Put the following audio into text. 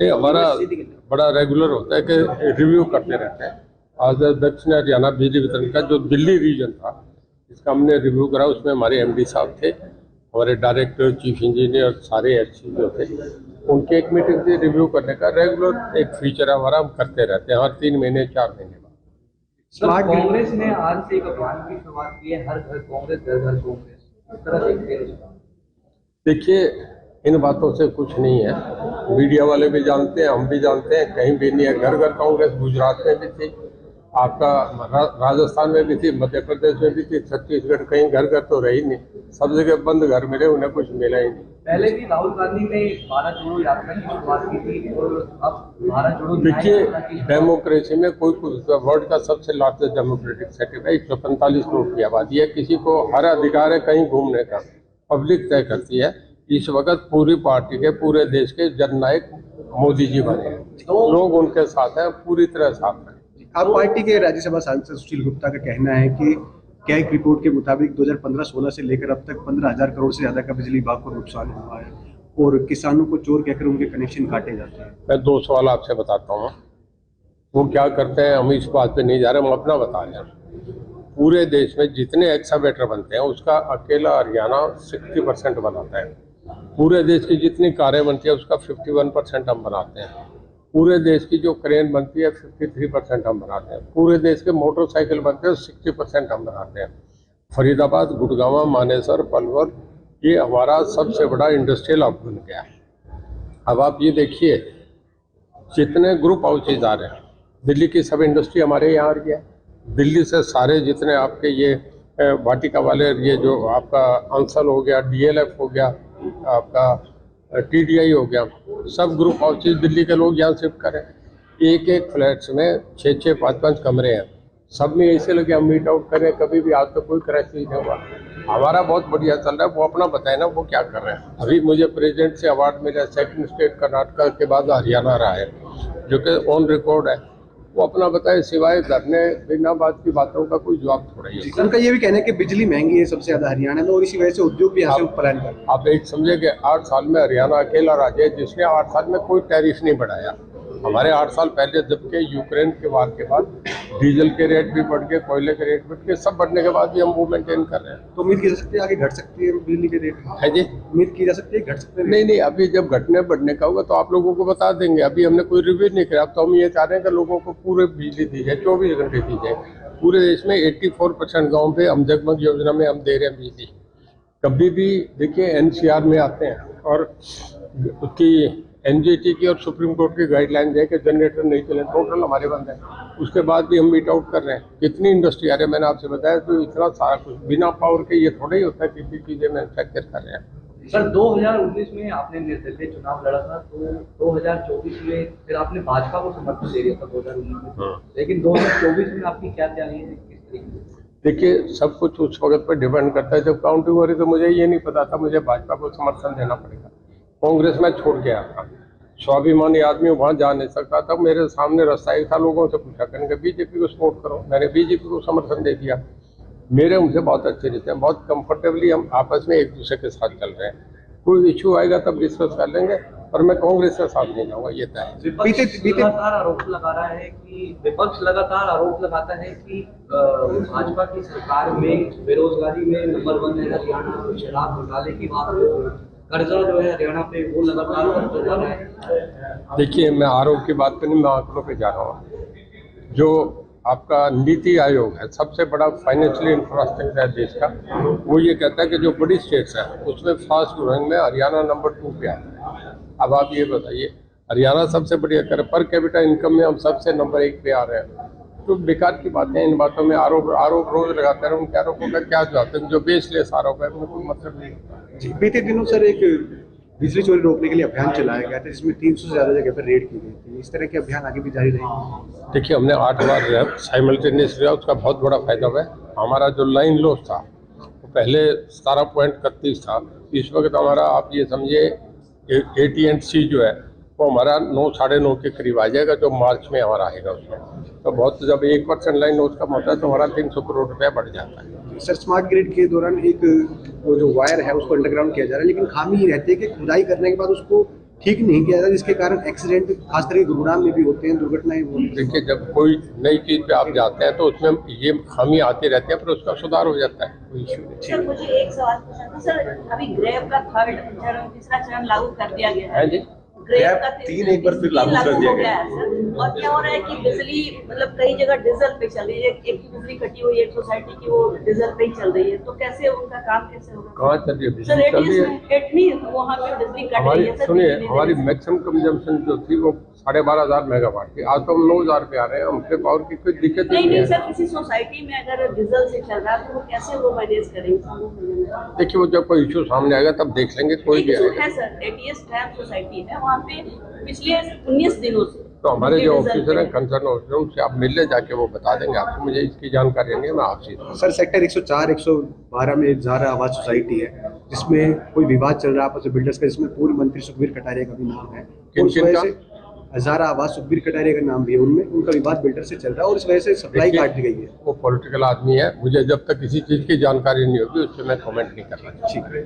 ये हमारा बड़ा रेगुलर होता है कि रिव्यू करते रहते हैं। आज दक्षिण हरियाणा बिजली वितरण का जो दिल्ली रीजन था, इसका हमने रिव्यू करा। उसमें हमारे एमडी साहब थे, हमारे डायरेक्टर, चीफ इंजीनियर, सारे एचसी जो थे, उनकी एक मीटिंग थी। रिव्यू करने का रेगुलर एक फीचर हमारा, हम करते रहते हैं हर 3 महीने 4 महीने बाद। सर, कांग्रेस ने आज से एक अभियान की शुरुआत की है, हर घर कांग्रेस घर घर कांग्रेस, इस तरह देखते हैं। देखिए, इन बातों से कुछ नहीं है, मीडिया वाले भी जानते हैं, हम भी जानते हैं, कहीं भी नहीं है। घर घर कांग्रेस गुजरात में भी थी, आपका राजस्थान में भी थी, मध्य प्रदेश में भी थी, छत्तीसगढ़, कहीं घर घर तो रही नहीं, सब जगह बंद घर मिले, उन्हें कुछ मिला ही नहीं। पहले भी राहुल गांधी ने भारत जोड़ो यात्रा की शुरुआत की थी और अब भारत जोड़ो। देखिए, डेमोक्रेसी में कोई वर्ल्ड का सबसे लार्जेस्ट डेमोक्रेटिक सेटअप है, 145 करोड़ की आबादी है, किसी को हर अधिकार है कहीं घूमने का, पब्लिक तय करती है। इस वक्त पूरी पार्टी के, पूरे देश के जननायक मोदी जी बने हैं, लोग उनके साथ हैं, पूरी तरह साथ हैं। आप पार्टी के राज्यसभा सांसद सुशील गुप्ता का कहना है कि कैग रिपोर्ट के मुताबिक 2015-16 से लेकर अब तक 15,000 करोड़ से ज्यादा का बिजली विभाग को नुकसान हुआ है और किसानों को चोर कहकर उनके कनेक्शन काटे जाते हैं। मैं 2 सवाल आपसे बताता हूँ, वो क्या करते हैं, हम इस बात पे नहीं जा रहे, हम अपना बता रहे हैं। पूरे देश में जितने एक्सावेटर बनते हैं, उसका अकेला हरियाणा 60% बनाता है। पूरे देश की जितनी कारें बनती है, उसका 51% हम बनाते हैं। पूरे देश की जो क्रेन बनती है, 53% हम बनाते हैं। पूरे देश के मोटरसाइकिल बनते हैं, 60% हम बनाते हैं। फरीदाबाद, गुड़गांव, मानेसर, पलवल, ये हमारा सबसे बड़ा इंडस्ट्रियल हब बन गया है। अब आप ये देखिए, जितने ग्रुप हाउसेज आ रहे हैं, दिल्ली की सब इंडस्ट्री हमारे यहाँ आ रही है। दिल्ली से सारे जितने आपके ये वाटिका वाले, ये जो आपका अंसल हो गया, डीएलएफ हो गया, आपका टीडीआई हो गया, सब ग्रुप हाउसेज दिल्ली के लोग यहाँ शिफ्ट करें। एक एक फ्लैट्स में 6-6, 5-5 कमरे हैं, सब में ऐसे लगे हम मीट आउट करें। कभी भी आज तक कोई क्राइसिस नहीं हुआ, हमारा बहुत बढ़िया चल रहा है। वो अपना बताए ना, वो क्या कर रहे हैं। अभी मुझे प्रेसिडेंट से अवार्ड मिला, सेकंड स्टेट कर्नाटका के बाद हरियाणा रहा है, जो कि ऑन रिकॉर्ड है। वो अपना बताए, सिवाय धरने बिना बात की बातों का कोई जवाब थोड़ा ही है। उनका ये भी कहना है कि बिजली महंगी है सबसे ज्यादा हरियाणा में और इसी वजह से उद्योग भी यहाँ से पलायन कर। आप एक समझे कि 8 साल में हरियाणा अकेला राज्य है जिसने 8 साल में कोई टैरिफ नहीं बढ़ाया। हमारे 8 साल पहले, जबकि यूक्रेन के वार के बाद डीजल के रेट भी बढ़ गए, कोयले के रेट बढ़ गए, सब बढ़ने के बाद भी हम वो मेंटेन कर रहे हैं। तो उम्मीद की जा सकती है आगे घट सकती है बिजली के रेट है जी? उम्मीद की जा सकती है घट सकते हैं? नहीं, अभी जब घटने बढ़ने का होगा तो आप लोगों को बता देंगे। अभी हमने कोई रिव्यू नहीं किया। अब तो हम ये चाह रहे हैं कि लोगों को पूरे बिजली दी जाए, 24 घंटे दी जाए। पूरे देश में 84% गाँव पे हम जगमग योजना में हम दे रहे हैं बिजली। कभी भी देखिए, एनसीआर में आते हैं और उसकी एनजीटी की और सुप्रीम कोर्ट की गाइडलाइन है कि जनरेटर नहीं चले, टोटल हमारे बंद है। उसके बाद भी हम मीट आउट कर रहे हैं। कितनी इंडस्ट्री आ रही है, मैंने आपसे बताया, तो इतना सारा कुछ बिना पावर के ये थोड़ा ही होता है, किसी चीज़ें मैन्युफैक्चर कर रहे हैं। सर, 2019 में आपने निर्दलीय चुनाव लड़ा था, तो 2024 में फिर आपने भाजपा को समर्थन दे दिया था 2019 में, लेकिन 2024 में आपकी क्या तैयारी है, किस तरीके से? देखिए, सब कुछ उस वक्त पर डिपेंड करता है। जब काउंटिंग हो रही तो मुझे ये नहीं पता था मुझे भाजपा को समर्थन देना पड़ेगा। कांग्रेस में छोड़ के आया था, स्वाभिमानी आदमी वहाँ जा नहीं सकता था। मेरे सामने रास्ता एक था, लोगों से पूछा करेंगे बीजेपी को सपोर्ट करो, मैंने बीजेपी को समर्थन दे दिया। मेरे उनसे बहुत अच्छे रिश्ते हैं, बहुत कंफर्टेबली हम आपस में एक दूसरे के साथ चल रहे हैं। कोई इशू आएगा तब डिस्कस कर लेंगे, पर मैं कांग्रेस के साथ नहीं जाऊँगा, ये तय है। लगातार आरोप लगा रहा है कि विपक्ष लगातार आरोप लगाता है कि भाजपा की सरकार में बेरोजगारी में नंबर 1 है हरियाणा, शराब घोटाले की बात, कर्जा जो है हरियाणा पे वो लगातार बढ़ता जा रहा है। देखिए, मैं आरोप की बात पे नहीं, मैं आंकड़ों पे जा रहा हूँ। जो आपका नीति आयोग है, सबसे बड़ा फाइनेंशियल इंफ्रास्ट्रक्चर है देश का, वो ये कहता है कि जो बड़ी स्टेट्स है उसमें फास्ट ग्रोइंग में हरियाणा नंबर 2 पे आता है। अब आप ये बताइए, हरियाणा सबसे बढ़िया कर, पर कैपिटा इनकम में हम सबसे नंबर 1 पे आ रहे हैं। तो बेकार की बातें, इन बातों में आरोप रोज लगाते हैं। उनके आरोपों का क्या जवाब है? जो बेसलेस आरोप है उनमें कोई मतलब नहीं। बीते दिनों सर एक बिजली चोरी रोकने के लिए अभियान चलाया गया था, जिसमें 300 से ज्यादा जगह पर रेड की गई थी। इस तरह के अभियान आगे भी जारी रहेंगे? देखिए, हमने 8 बार साइमल्टेनियस लिया, उसका बहुत बड़ा फायदा हुआ है। हमारा जो लाइन लॉस था वो पहले 17.31 था, इस वक्त हमारा आप ये समझिए AT&C जो है वो हमारा 9, 9.5 के करीब आ जाएगा, जो मार्च में हमारा आएगा उसमें। तो बहुत, जब 1% लाइन लॉस कम होता है तो हमारा 300 करोड़ रुपया बढ़ जाता है। सर, स्मार्ट ग्रिड के दौरान एक जो वायर है उसको अंडरग्राउंड किया जा रहा है, लेकिन खामी ये रहती है कि खुदाई करने के बाद उसको ठीक नहीं किया जाता, जिसके कारण एक्सीडेंट खास करके गुरुग्राम में भी होते हैं, दुर्घटनाएं होती हैं। देखिए, जब कोई नई चीज पे आप जाते हैं तो उसमें ये खामी आती रहती है, पर उसका सुधार हो जाता है, कोई इश्यू नहीं। सर मुझे एक सवाल पूछना था सर, अभी ग्रेव का थर्ड चरण, तीसरा चरण लागू कर दिया गया है जी। ग्रेव का तीन एक बार फिर लागू कर दिया गया है सर। और क्या हो रहा है कि बिजली मतलब कई जगह डीजल पे चल रही है, एक बिजली कटी हुई है, एक सोसाइटी की वो डीजल पे ही चल रही है, तो कैसे उनका काम कैसे होगा कहाँ चल रही है? सर? बिजली चल रही है। एटनी वहाँ पे बिजली कट रही हमारी है सर। सुनिए, बिजली हमारी नहीं मैक्सिमम कंजम्पशन जो थी वो 12,500 मेगावाट थी, आज तो हम 9,000 पे आ रहे हैं। हमसे पावर की कोई दिक्कत नहीं नहीं नहीं है। सर, किसी सोसाइटी में अगर डीजल से चल रहा है तो वो कैसे वो मैनेज करेंगे? देखिए, वो जब कोई इश्यू सामने आएगा तब देख लेंगे, कोई भी एक आएगा। है सर, एटीएस टैप सोसाइटी है, वहाँ पे पिछले 19 दिनों से तो हमारे जो डीजल ऑफिसर हैं, पे कंसर्न ऑफिसर, उनसे आप मिल ले जाके, वो बता देंगे आपको। मुझे इसकी जानकारी नहीं है, मैं आपसे सर सेक्टर 104 112 में ज़ारा आवास सोसाइटी है, जिसमें कोई विवाद चल रहा है आपस में बिल्डर्स का, जिसमें पूर्व मंत्री सुखबीर कटारिया का भी नाम है। और उस वजह से ज़ारा आवास सुखबीर कटारिया का नाम भी है, उनमें उनका विवाद बिल्डर से चल रहा है और इस वजह से सप्लाई काट दी गई है। वो पॉलिटिकल आदमी है, मुझे जब तक किसी चीज़ की जानकारी नहीं होगी उस पर मैं कमेंट नहीं करना। ठीक है।